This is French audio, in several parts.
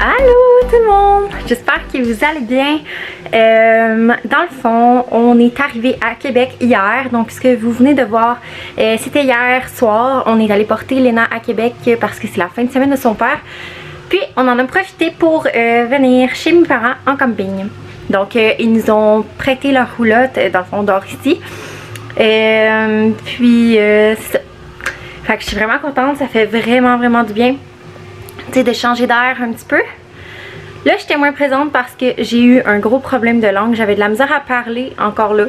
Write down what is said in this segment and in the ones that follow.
Allô tout le monde, j'espère que vous allez bien. Dans le fond, on est arrivé à Québec hier, donc ce que vous venez de voir, c'était hier soir. On est allé porter Léna à Québec parce que c'est la fin de semaine de son père. Puis on en a profité pour venir chez mes parents en camping. Donc ils nous ont prêté leur roulotte, dans le fond dehors ici. Puis c'est ça. Fait que je suis vraiment contente, ça fait vraiment du bien. Tu sais, de changer d'air un petit peu. Là, j'étais moins présente parce que j'ai eu un gros problème de langue. J'avais de la misère à parler, encore là.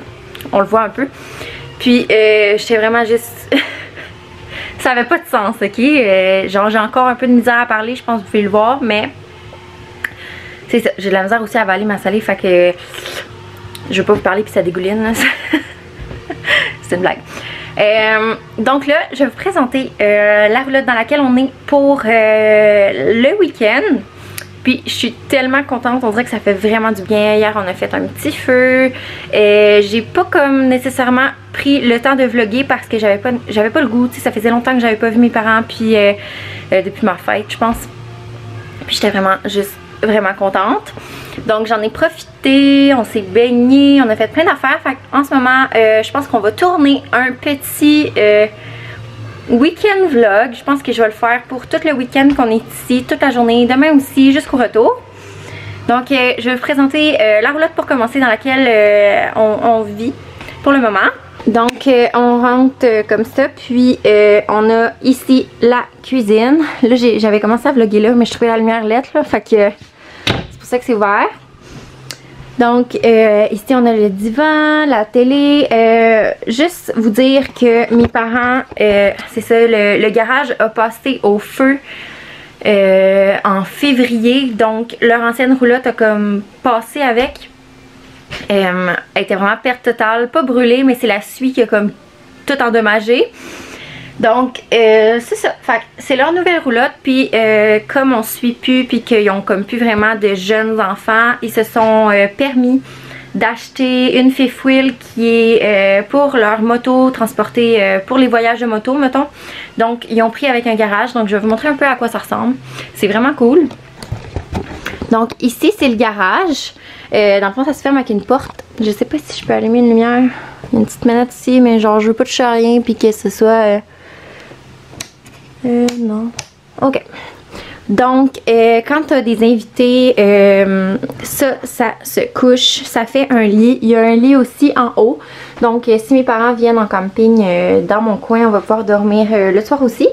On le voit un peu. Puis, j'étais vraiment juste... ça avait pas de sens, ok? Genre, j'ai encore un peu de misère à parler, je pense que vous pouvez le voir, mais... c'est ça, j'ai de la misère aussi à avaler ma salée, fait que... je veux pas vous parler puis ça dégouline, là. C'est une blague. Donc là, je vais vous présenter la roulotte dans laquelle on est pour le week-end. Puis je suis tellement contente, on dirait que ça fait vraiment du bien. Hier on a fait un petit feu. J'ai pas comme nécessairement pris le temps de vlogger parce que j'avais pas le goût. Tu sais, ça faisait longtemps que j'avais pas vu mes parents, puis depuis ma fête je pense. Puis j'étais vraiment juste vraiment contente. Donc j'en ai profité, on s'est baigné, on a fait plein d'affaires. En ce moment, je pense qu'on va tourner un petit week-end vlog. Je pense que je vais le faire pour tout le week-end qu'on est ici, toute la journée, demain aussi, jusqu'au retour. Donc je vais vous présenter la roulotte pour commencer dans laquelle on vit pour le moment. Donc on rentre comme ça, puis on a ici la cuisine. Là j'avais commencé à vlogger là, mais je trouvais la lumière lettre là, fait que c'est pour ça que c'est ouvert. Donc ici on a le divan, la télé. Juste vous dire que mes parents, c'est ça, le garage a passé au feu en février. Donc leur ancienne roulotte a comme passé avec. Elle était vraiment perte totale, pas brûlée, mais c'est la suie qui a comme tout endommagé. Donc c'est ça, c'est leur nouvelle roulotte. Puis comme on suit plus, puis qu'ils ont comme plus vraiment de jeunes enfants, ils se sont permis d'acheter une fifth wheel qui est pour leur moto, transporter pour les voyages de moto, mettons. Donc ils ont pris avec un garage, donc je vais vous montrer un peu à quoi ça ressemble. C'est vraiment cool. Donc ici c'est le garage. Dans le fond ça se ferme avec une porte. Je sais pas si je peux allumer une lumière. Il y a une petite manette ici, mais genre je veux pas toucher à rien puis que ce soit... non. Ok. Donc quand tu as des invités, ça se couche, ça fait un lit. Il y a un lit aussi en haut. Donc si mes parents viennent en camping dans mon coin, on va pouvoir dormir le soir aussi.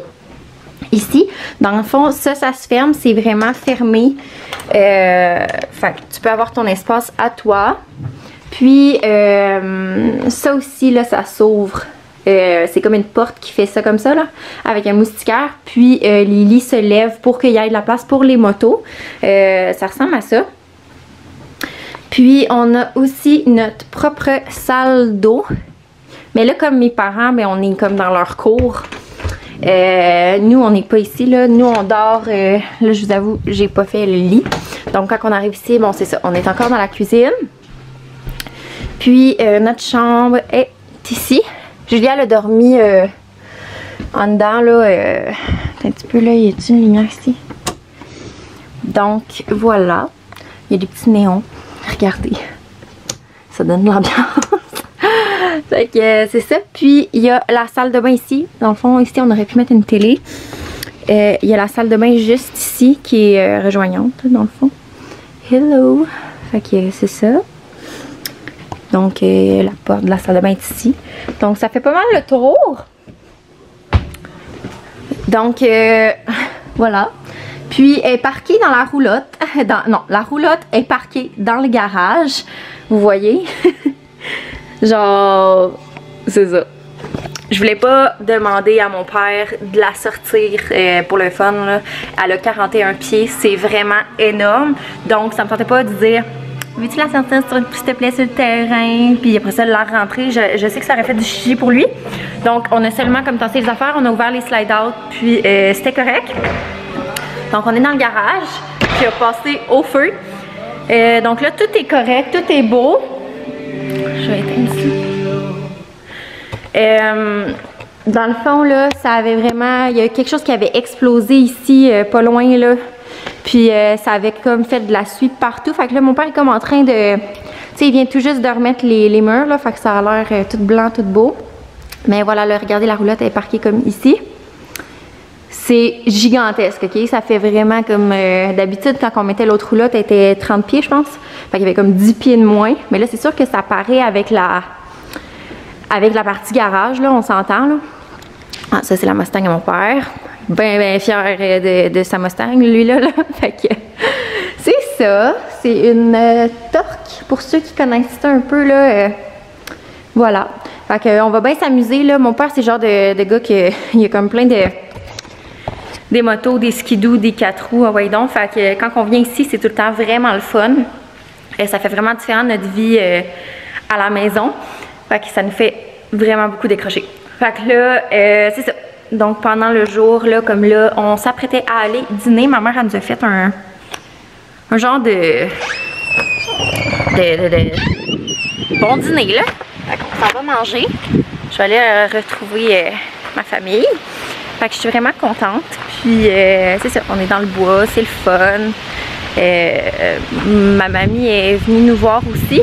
Ici, dans le fond, ça se ferme, c'est vraiment fermé. Fait que tu peux avoir ton espace à toi. Puis, ça aussi, là, ça s'ouvre. C'est comme une porte qui fait ça comme ça, là, avec un moustiquaire. Puis, les lits se lèvent pour qu'il y ait de la place pour les motos. Ça ressemble à ça. Puis, on a aussi notre propre salle d'eau. Mais là, comme mes parents, ben, on est comme dans leur cour. Nous on n'est pas ici là, nous on dort, là je vous avoue j'ai pas fait le lit, donc quand on arrive ici, bon c'est ça, on est encore dans la cuisine. Puis notre chambre est ici. Julia elle a dormi en dedans là, un petit peu là, y a-t-il une lumière ici? Donc voilà, il y a des petits néons, regardez, ça donne de l'ambiance. Fait que c'est ça. Puis il y a la salle de bain ici. Dans le fond, ici on aurait pu mettre une télé. Il y a la salle de bain juste ici qui est rejoignante dans le fond. Hello! Fait que c'est ça. Donc la porte de la salle de bain est ici. Donc ça fait pas mal le tour. Donc voilà. Puis elle est parquée dans la roulotte. Non, la roulotte est parquée dans le garage. Vous voyez? Genre, c'est ça. Je voulais pas demander à mon père de la sortir pour le fun, là. Elle a 41 pieds, c'est vraiment énorme. Donc ça me tentait pas de dire veux-tu la sortir s'il te plaît sur le terrain, puis après ça la rentrer. Je sais que ça aurait fait du chichi pour lui. Donc on a seulement comme tassé les affaires, on a ouvert les slide out, puis c'était correct. Donc on est dans le garage qui a passé au feu. Donc là tout est correct, tout est beau. Je vais éteindre ici. Dans le fond là, ça avait vraiment, il y a quelque chose qui avait explosé ici, pas loin là. Puis ça avait comme fait de la suie partout. Fait que là, mon père est comme en train de... Tu sais, il vient tout juste de remettre les murs, là. Fait que ça a l'air tout blanc, tout beau. Mais voilà, là, regardez, la roulotte est parquée comme ici. C'est gigantesque, OK? Ça fait vraiment comme... d'habitude, quand on mettait l'autre roulotte, elle était 30 pieds, je pense. Fait qu'il y avait comme 10 pieds de moins. Mais là, c'est sûr que ça paraît avec la partie garage, là, on s'entend, là. Ah, ça, c'est la Mustang à mon père. Ben fier de sa Mustang, lui, là. Fait que... c'est ça. C'est une Torque, pour ceux qui connaissent ça un peu, là. Voilà. Fait que, on va bien s'amuser, là. Mon père, c'est le genre de gars qui il a comme plein des motos, des skidoo, des 4 roues, ouais donc. Fait que quand on vient ici, c'est tout le temps vraiment le fun. Et ça fait vraiment différent de notre vie à la maison. Fait que ça nous fait vraiment beaucoup décrocher. Fait que là, c'est ça. Donc pendant le jour, là, comme là, on s'apprêtait à aller dîner. Ma mère, elle nous a fait un genre de bon dîner, là. Fait qu'on s'en va manger. Je vais aller retrouver ma famille. Fait que je suis vraiment contente. Puis c'est ça, on est dans le bois, c'est le fun. Ma mamie est venue nous voir aussi.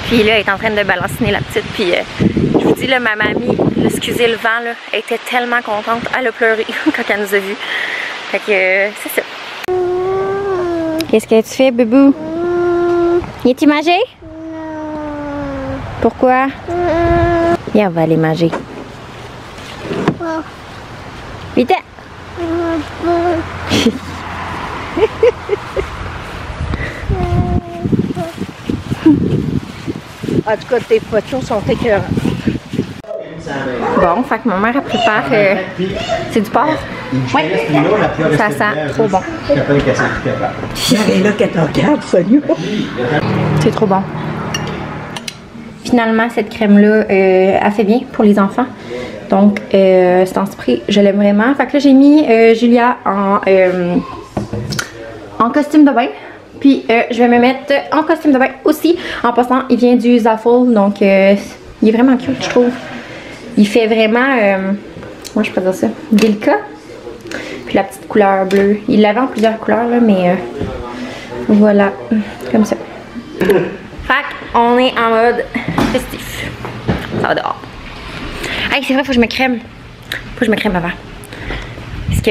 Puis là, elle est en train de balanciner la petite. Puis je vous dis, là, ma mamie, excusez le vent, là, elle était tellement contente. Elle a pleuré quand elle nous a vus. Fait que c'est ça. Qu'est-ce que tu fais, bébou? Es-tu mangé? Pourquoi? Viens, on va aller manger. Vite! En tout cas, tes photos sont écœurantes. Bon, fait que ma mère, elle prépare... c'est du porc? Oui. Ça sent trop bon. Et là, qu'elle te regarde, Sonia. C'est trop bon. Finalement, cette crème-là, elle fait bien pour les enfants. Donc, c'est en spray, je l'aime vraiment. Fait que là, j'ai mis Julia en costume de bain. Puis, je vais me mettre en costume de bain aussi. En passant, il vient du Zaful. Donc, il est vraiment cute, je trouve. Il fait vraiment, moi je peux dire ça, délicat. Puis la petite couleur bleue. Il l'avait en plusieurs couleurs, là, mais voilà, comme ça. Fait qu'on est en mode festif. Ça va dehors. Hey, c'est vrai, faut que je me crème. Faut que je me crème avant. Parce que,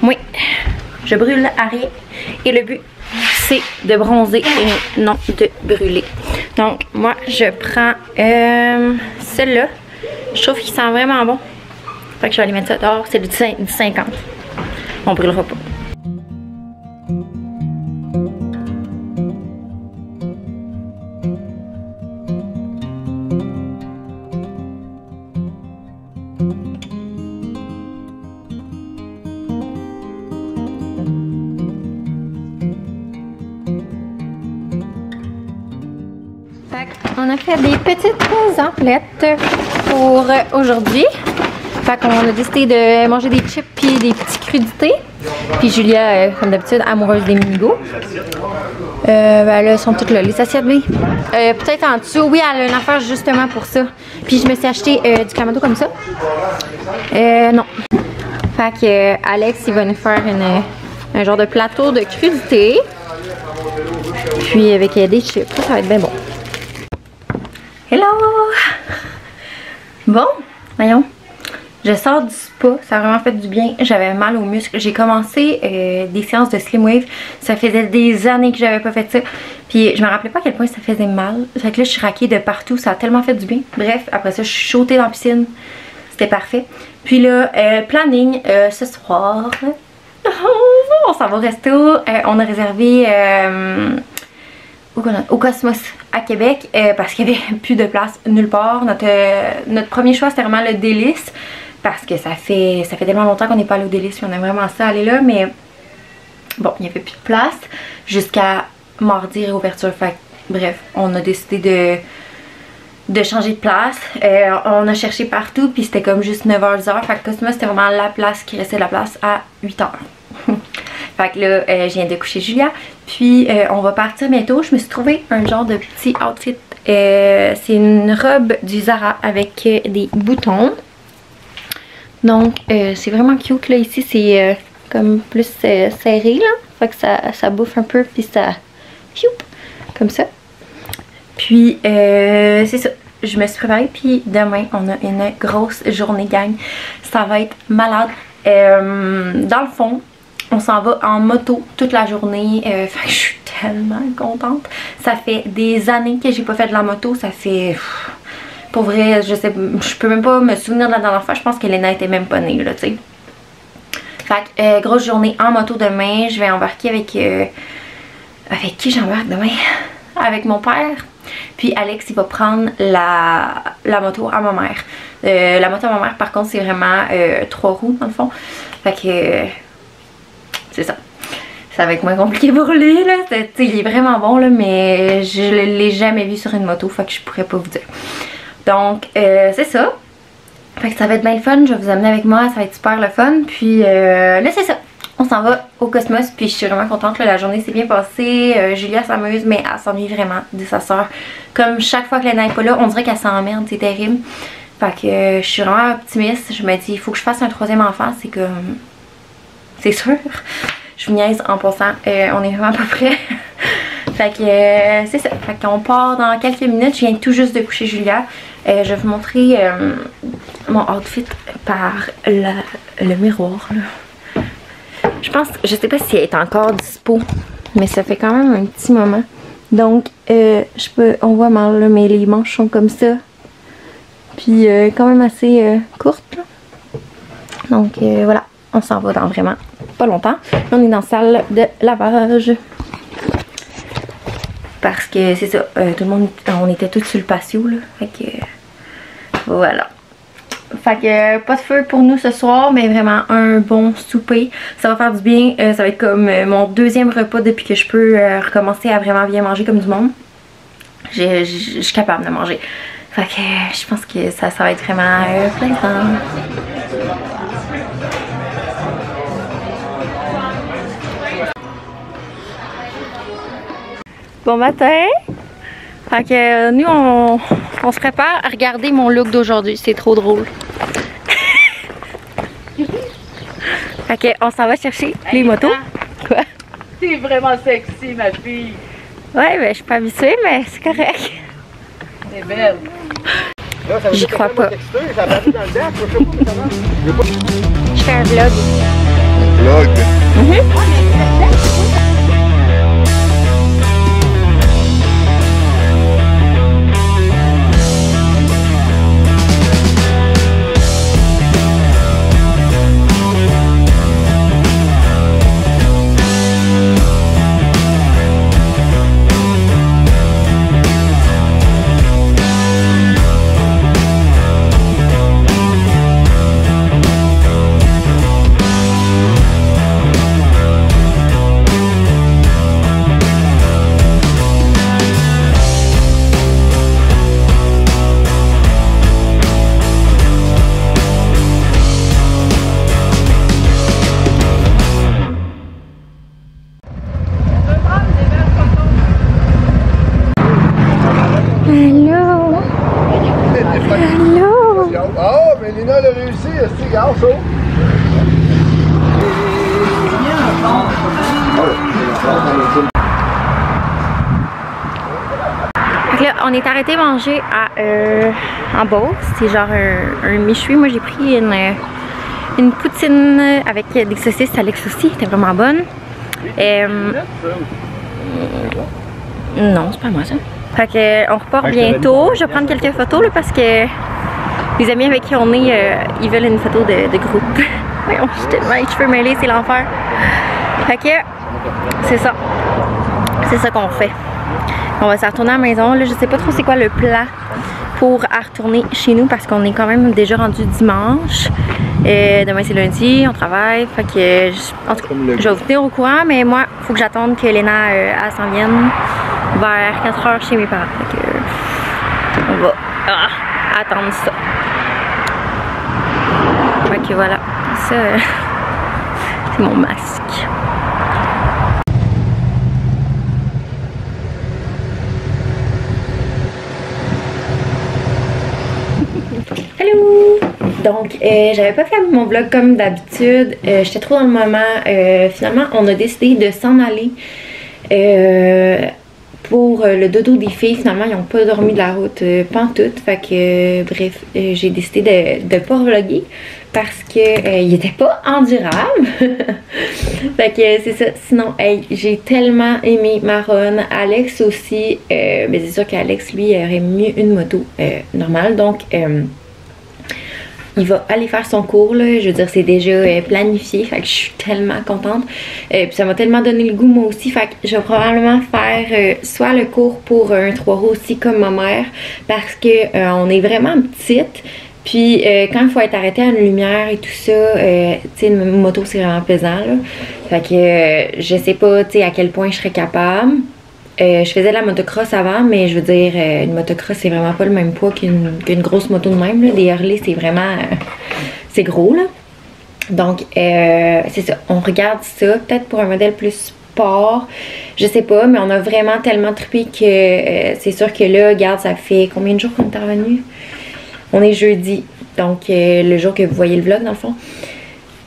moi, je brûle à rien. Et le but, c'est de bronzer et non de brûler. Donc, moi, je prends celle-là. Je trouve qu'il sent vraiment bon. Fait que je vais aller mettre ça dehors. C'est du 50. On brûlera pas. On a fait des petites emplettes pour aujourd'hui. Fait qu'on a décidé de manger des chips puis des petits crudités. Puis Julia, comme d'habitude, amoureuse des minigots. Ben là, elles sont toutes là, les assiettes, oui. Peut-être en dessous, oui, elle a une affaire justement pour ça. Puis je me suis acheté du clamato comme ça. Non. Fait que Alex, il va nous faire un genre de plateau de crudités. Puis avec des chips, ça va être bien bon. Hello! Bon, voyons. Je sors du spa, ça a vraiment fait du bien. J'avais mal aux muscles. J'ai commencé des séances de Slim Wave. Ça faisait des années que j'avais pas fait ça. Puis je me rappelais pas à quel point ça faisait mal. Fait que là, je suis raquée de partout. Ça a tellement fait du bien. Bref, après ça, je suis sautée dans la piscine. C'était parfait. Puis là, planning ce soir. On s'en va au resto. On a réservé au Cosmos à Québec parce qu'il n'y avait plus de place nulle part. Notre premier choix, c'était vraiment le Délice. Parce que ça fait tellement longtemps qu'on n'est pas allé au Délice. On a vraiment ça aller là. Mais bon, il n'y avait plus de place jusqu'à mardi réouverture. Fait bref, on a décidé de changer de place. On a cherché partout. Puis c'était comme juste 9h, 10h. Fait que Cosmos, c'était vraiment la place qui restait de la place à 8h. Fait que là, je viens de coucher Julia. Puis on va partir bientôt. Je me suis trouvé un genre de petit outfit. C'est une robe du Zara avec des boutons. Donc c'est vraiment cute là. Ici c'est comme plus serré là. Fait que ça bouffe un peu puis ça... comme ça. Puis c'est ça. Je me suis préparée puis demain on a une grosse journée gang. Ça va être malade. Dans le fond, on s'en va en moto toute la journée. Fait que je suis tellement contente. Ça fait des années que j'ai pas fait de la moto. Ça fait... pour vrai, je peux même pas me souvenir de la dernière fois. Je pense que Léna était même pas née là, tu sais. Fait que grosse journée en moto demain. Je vais embarquer avec... avec qui j'embarque demain? Avec mon père. Puis Alex, il va prendre la moto à ma mère. La moto à ma mère, par contre, c'est vraiment 3 roues dans le fond. Fait que... c'est ça. Ça va être moins compliqué pour lui, là. Il est vraiment bon, là, mais je l'ai jamais vu sur une moto. Fait que je pourrais pas vous dire. Donc, c'est ça. Fait que ça va être bien le fun. Je vais vous amener avec moi. Ça va être super le fun. Puis là, c'est ça. On s'en va au Cosmos, puis je suis vraiment contente, là, la journée s'est bien passée. Julia s'amuse, mais elle s'ennuie vraiment de sa soeur. Comme chaque fois que Léna n'est pas là, on dirait qu'elle s'emmerde, c'est terrible. Fait que je suis vraiment optimiste. Je me dis, il faut que je fasse un 3e enfant, c'est comme... c'est sûr. Je vous niaise en passant, on est vraiment pas prêts. Fait que c'est ça. Fait qu'on part dans quelques minutes. Je viens tout juste de coucher Julia. Je vais vous montrer mon outfit par le miroir, là. Je pense, je sais pas si elle est encore dispo, mais ça fait quand même un petit moment. Donc, on voit mal là, mais les manches sont comme ça. Puis quand même assez courtes. Là. Donc voilà, on s'en va dans vraiment pas longtemps. On est dans la salle de lavage. Parce que c'est ça, tout le monde, on était tous sur le patio là. Fait que voilà. Fait que pas de feu pour nous ce soir, mais vraiment un bon souper. Ça va faire du bien. Ça va être comme mon 2e repas depuis que je peux recommencer à vraiment bien manger comme du monde. Je suis capable de manger. Fait que je pense que ça va être vraiment plaisant. Bon matin! Fait que nous on se prépare à regarder mon look d'aujourd'hui, c'est trop drôle. Fait que on s'en va chercher les motos. Quoi? T'es vraiment sexy, ma fille. Ouais, ben je suis pas habituée, mais c'est correct. T'es belle. J'y crois pas. Je fais un vlog. Vlog? Ah, mais Léna, elle a réussi, c'est grave, ça. Donc là, on est arrêté manger à en Beauce. C'est genre un méchoui. Moi, j'ai pris une poutine avec des saucisses. Alex aussi, c'était vraiment bonne. Non, c'est pas moi ça. Fait que on repart bientôt. Je vais prendre quelques photos là, parce que les amis avec qui on est, ils veulent une photo de groupe. Voyons, j'ai tellement les cheveux mêlés, c'est l'enfer. Fait que c'est ça. C'est ça qu'on fait. On va se retourner à la maison. Là, je sais pas trop c'est quoi le plan pour retourner chez nous parce qu'on est quand même déjà rendu dimanche. Demain c'est lundi, on travaille. Fait que en tout cas, je vais vous tenir au courant, mais moi, il faut que j'attende que Léna elle s'en vienne vers 4 h chez mes parents. Fait que on va attendre ça. Fait que voilà, ça c'est mon masque. Hello! Donc, j'avais pas fait mon vlog comme d'habitude. J'étais trop dans le moment. Finalement, on a décidé de s'en aller pour le dodo des filles. Finalement, ils n'ont pas dormi de la route pantoute. Fait que, bref, j'ai décidé de pas vlogger parce que il était pas endurable. Fait que c'est ça. Sinon, hey, j'ai tellement aimé Maron. Alex aussi. Mais c'est sûr qu'Alex, lui, aurait mieux une moto normale. Donc, il va aller faire son cours, là. Je veux dire, c'est déjà planifié. Fait que je suis tellement contente. Puis ça m'a tellement donné le goût, moi aussi. Fait que je vais probablement faire soit le cours pour un 3 roues aussi comme ma mère. Parce que on est vraiment petite. Puis quand il faut être arrêté à une lumière et tout ça, tu sais, une moto c'est vraiment pesant, là. Fait que je sais pas, tu sais, à quel point je serais capable. Je faisais de la motocross avant, mais je veux dire, une motocross c'est vraiment pas le même poids qu'une grosse moto de même, là. Des Harley c'est vraiment, c'est gros, là. Donc c'est ça, on regarde ça, peut-être pour un modèle plus sport, je sais pas, mais on a vraiment tellement trippé que c'est sûr que là, regarde, ça fait combien de jours qu'on est revenu? On est jeudi, donc le jour que vous voyez le vlog dans le fond.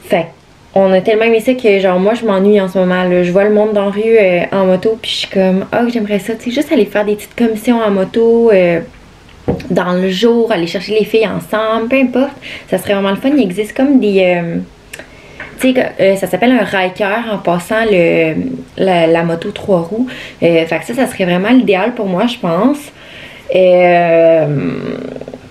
Fait on a tellement aimé ça que genre moi je m'ennuie en ce moment là. Je vois le monde dans la rue en moto puis je suis comme oh j'aimerais ça, tu sais, juste aller faire des petites commissions en moto dans le jour, aller chercher les filles ensemble, peu importe. Ça serait vraiment le fun. Il existe comme des tu sais, ça s'appelle un riker en passant la moto 3 roues. Fait que ça serait vraiment l'idéal pour moi, je pense.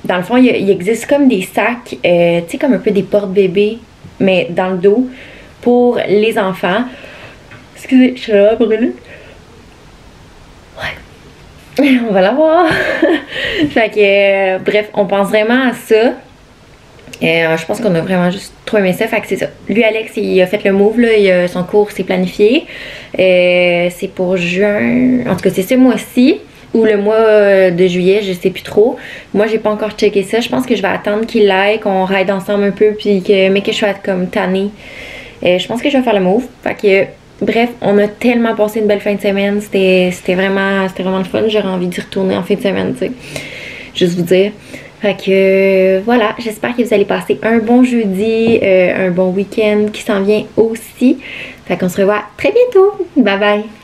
Dans le fond, il existe comme des sacs, tu sais, comme un peu des porte-bébés, mais dans le dos, pour les enfants. Excusez, je suis là brûlée. Ouais. On va l'avoir. Fait que, bref, on pense vraiment à ça. Je pense qu'on a vraiment juste trop aimé ça. Fait que c'est ça. Lui, Alex, il a fait le move, là. Son cours s'est planifié. C'est pour juin. En tout cas, c'est ce mois-ci. Ou le mois de juillet, je sais plus trop. Moi, j'ai pas encore checké ça. Je pense que je vais attendre qu'il aille, qu'on ride ensemble un peu, puis mais que je sois comme tannée. Je pense que je vais faire le move. Fait que, bref, on a tellement passé une belle fin de semaine. C'était vraiment le fun. J'aurais envie d'y retourner en fin de semaine, tu sais. Juste vous dire. Fait que, voilà. J'espère que vous allez passer un bon jeudi, un bon week-end qui s'en vient aussi. Fait qu'on se revoit très bientôt. Bye bye!